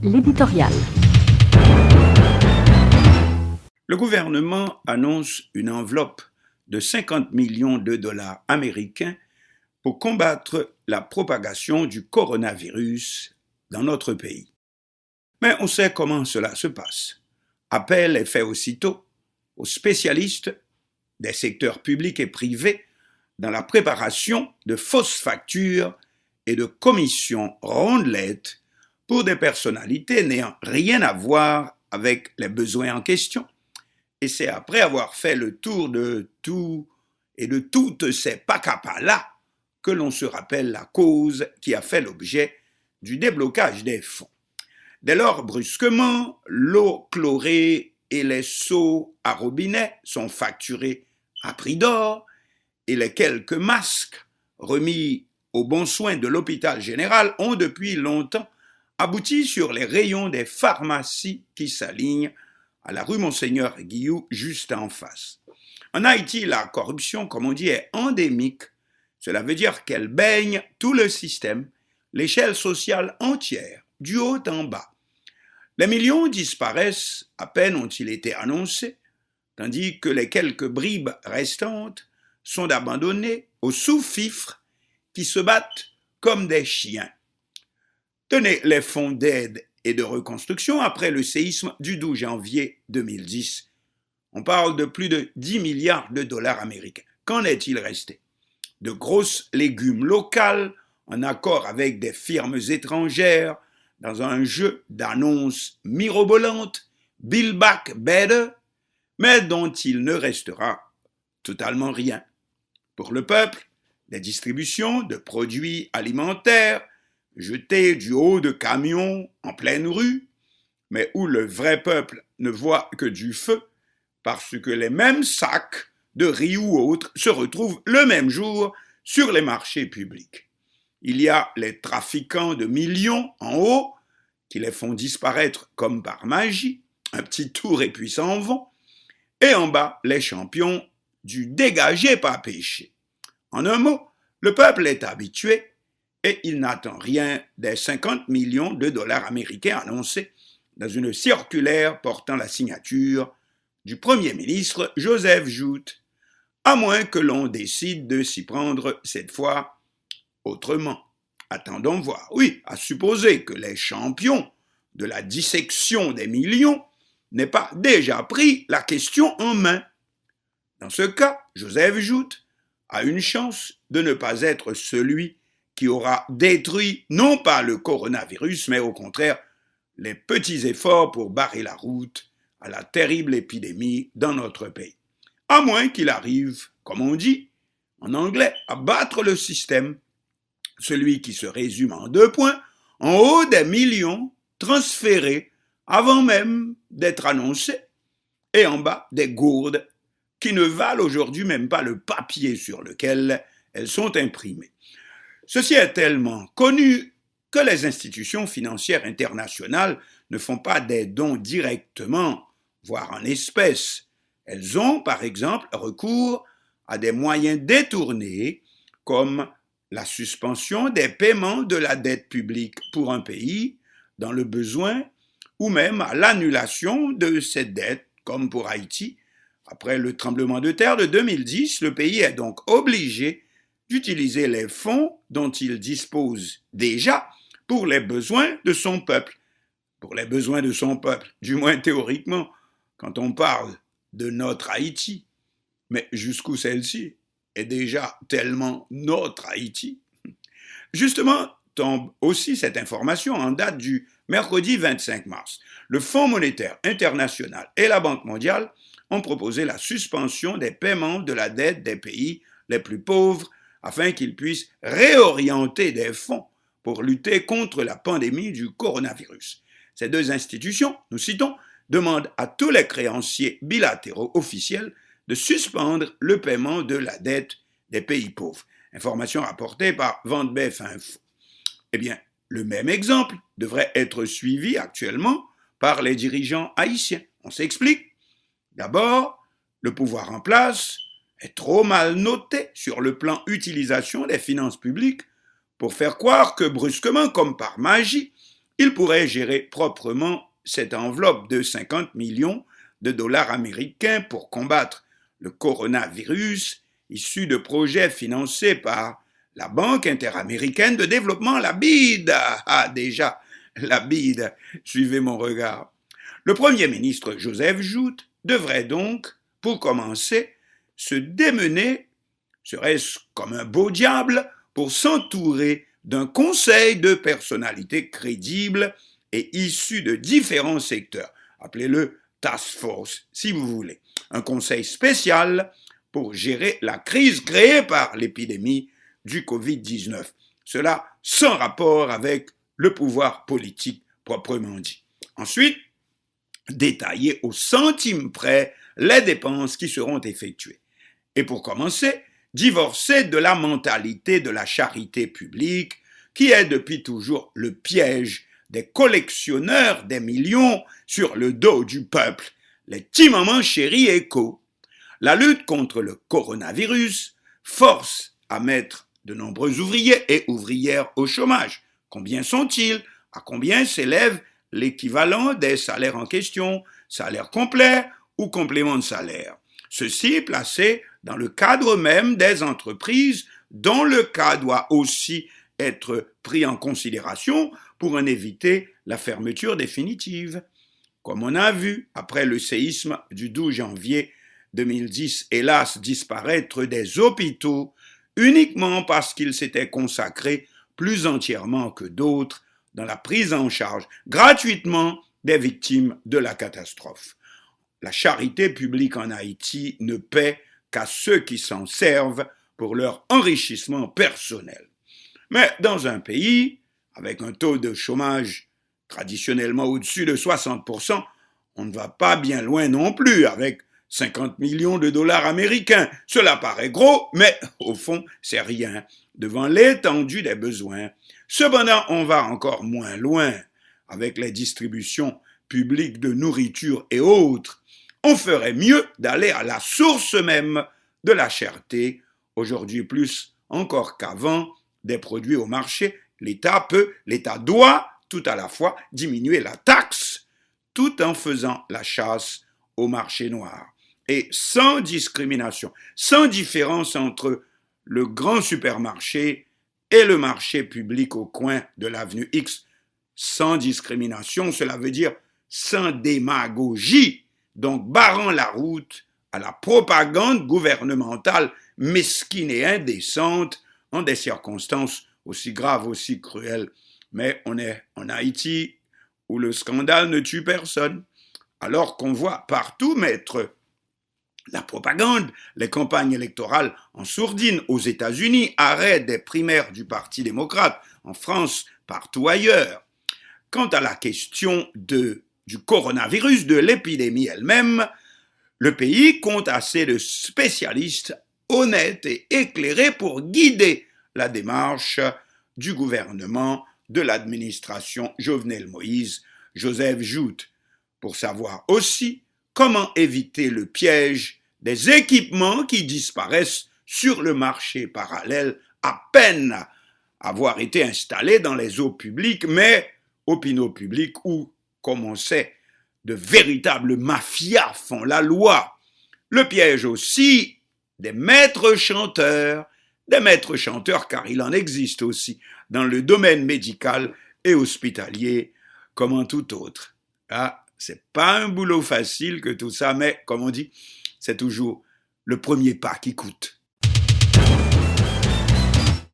L'éditorial. Le gouvernement annonce une enveloppe de 50 millions de dollars américains pour combattre la propagation du coronavirus dans notre pays. Mais on sait comment cela se passe. Appel est fait aussitôt aux spécialistes des secteurs publics et privés dans la préparation de fausses factures et de commissions rondelettes pour des personnalités n'ayant rien à voir avec les besoins en question. Et c'est après avoir fait le tour de tout et de toutes ces pacapals-là que l'on se rappelle la cause qui a fait l'objet du déblocage des fonds. Dès lors, brusquement, l'eau chlorée et les seaux à robinet sont facturés à prix d'or et les quelques masques remis aux bons soins de l'hôpital général ont depuis longtemps abouti sur les rayons des pharmacies qui s'alignent à la rue Monseigneur Guilloux, juste en face. En Haïti, la corruption, comme on dit, est endémique. Cela veut dire qu'elle baigne tout le système, l'échelle sociale entière, du haut en bas. Les millions disparaissent, à peine ont-ils été annoncés, tandis que les quelques bribes restantes sont abandonnées aux sous-fifres qui se battent comme des chiens. Tenez les fonds d'aide et de reconstruction après le séisme du 12 janvier 2010. On parle de plus de 10 milliards de dollars américains. Qu'en est-il resté? De grosses légumes locales en accord avec des firmes étrangères dans un jeu d'annonces mirobolantes, Build Back Better, mais dont il ne restera totalement rien. Pour le peuple, les distributions de produits alimentaires jetés du haut de camions en pleine rue, mais où le vrai peuple ne voit que du feu, parce que les mêmes sacs de riz ou autres se retrouvent le même jour sur les marchés publics. Il y a les trafiquants de millions en haut, qui les font disparaître comme par magie, un petit tour et puis s'en vont, et en bas, les champions du dégagé pas péché. En un mot, le peuple est habitué et il n'attend rien des 50 millions de dollars américains annoncés dans une circulaire portant la signature du Premier ministre Joseph Joute, à moins que l'on décide de s'y prendre cette fois autrement. Attendons voir. Oui, à supposer que les champions de la dissection des millions n'aient pas déjà pris la question en main. Dans ce cas, Joseph Joute a une chance de ne pas être celui qui aura détruit non pas le coronavirus, mais au contraire les petits efforts pour barrer la route à la terrible épidémie dans notre pays. À moins qu'il arrive, comme on dit en anglais, à battre le système, celui qui se résume en 2 points, en haut des millions transférés avant même d'être annoncés, et en bas des gourdes qui ne valent aujourd'hui même pas le papier sur lequel elles sont imprimées. Ceci est tellement connu que les institutions financières internationales ne font pas des dons directement, voire en espèces. Elles ont, par exemple, recours à des moyens détournés, comme la suspension des paiements de la dette publique pour un pays dans le besoin, ou même à l'annulation de cette dette, comme pour Haïti. Après le tremblement de terre de 2010, le pays est donc obligé d'utiliser les fonds dont il dispose déjà pour les besoins de son peuple. Pour les besoins de son peuple, du moins théoriquement, quand on parle de notre Haïti. Mais jusqu'où celle-ci est déjà tellement notre Haïti. Justement, tombe aussi cette information en date du mercredi 25 mars. Le Fonds monétaire international et la Banque mondiale ont proposé la suspension des paiements de la dette des pays les plus pauvres afin qu'ils puissent réorienter des fonds pour lutter contre la pandémie du coronavirus. Ces 2 institutions, nous citons, demandent à tous les créanciers bilatéraux officiels de suspendre le paiement de la dette des pays pauvres. Information rapportée par Vendebef Info. Eh bien, le même exemple devrait être suivi actuellement par les dirigeants haïtiens. On s'explique. D'abord, le pouvoir en place est trop mal noté sur le plan utilisation des finances publiques pour faire croire que brusquement, comme par magie, il pourrait gérer proprement cette enveloppe de 50 millions de dollars américains pour combattre le coronavirus issu de projets financés par la Banque interaméricaine de développement, la BID. Ah, déjà, la BID, suivez mon regard. Le Premier ministre Joseph Joute devrait donc, pour commencer, se démener, serait-ce comme un beau diable, pour s'entourer d'un conseil de personnalités crédibles et issues de différents secteurs. Appelez-le task force, si vous voulez. Un conseil spécial pour gérer la crise créée par l'épidémie du Covid-19. Cela sans rapport avec le pouvoir politique proprement dit. Ensuite, détailler au centime près les dépenses qui seront effectuées. Et pour commencer, divorcer de la mentalité de la charité publique qui est depuis toujours le piège des collectionneurs des millions sur le dos du peuple, les petits mamans chéris éco. La lutte contre le coronavirus force à mettre de nombreux ouvriers et ouvrières au chômage. Combien sont-ils? À combien s'élève l'équivalent des salaires en question, salaire complet ou complément de salaire? Ceci placé dans le cadre même des entreprises dont le cas doit aussi être pris en considération pour en éviter la fermeture définitive. Comme on a vu, après le séisme du 12 janvier 2010, hélas, disparaître des hôpitaux uniquement parce qu'ils s'étaient consacrés plus entièrement que d'autres dans la prise en charge gratuitement des victimes de la catastrophe. La charité publique en Haïti ne paie qu'à ceux qui s'en servent pour leur enrichissement personnel. Mais dans un pays avec un taux de chômage traditionnellement au-dessus de 60%, on ne va pas bien loin non plus avec 50 millions de dollars américains. Cela paraît gros, mais au fond, c'est rien devant l'étendue des besoins. Cependant, on va encore moins loin avec les distributions publiques de nourriture et autres. On ferait mieux d'aller à la source même de la cherté, aujourd'hui plus encore qu'avant, des produits au marché. L'État doit tout à la fois diminuer la taxe tout en faisant la chasse au marché noir. Et sans discrimination, sans différence entre le grand supermarché et le marché public au coin de l'avenue X. Sans discrimination, cela veut dire sans démagogie, donc barrant la route à la propagande gouvernementale mesquine et indécente en des circonstances aussi graves, aussi cruelles. Mais on est en Haïti où le scandale ne tue personne, alors qu'on voit partout mettre la propagande, les campagnes électorales en sourdine aux États-Unis, arrêt des primaires du Parti démocrate, en France, partout ailleurs. Quant à la question du coronavirus, de l'épidémie elle-même, le pays compte assez de spécialistes honnêtes et éclairés pour guider la démarche du gouvernement de l'administration Jovenel Moïse, Joseph Joute, pour savoir aussi comment éviter le piège des équipements qui disparaissent sur le marché parallèle à peine avoir été installés dans les eaux publiques, mais opinion publique où, comme on sait, de véritables mafias font la loi. Le piège aussi des maîtres chanteurs car il en existe aussi dans le domaine médical et hospitalier comme en tout autre. Ah, c'est pas un boulot facile que tout ça, mais comme on dit, c'est toujours le premier pas qui coûte.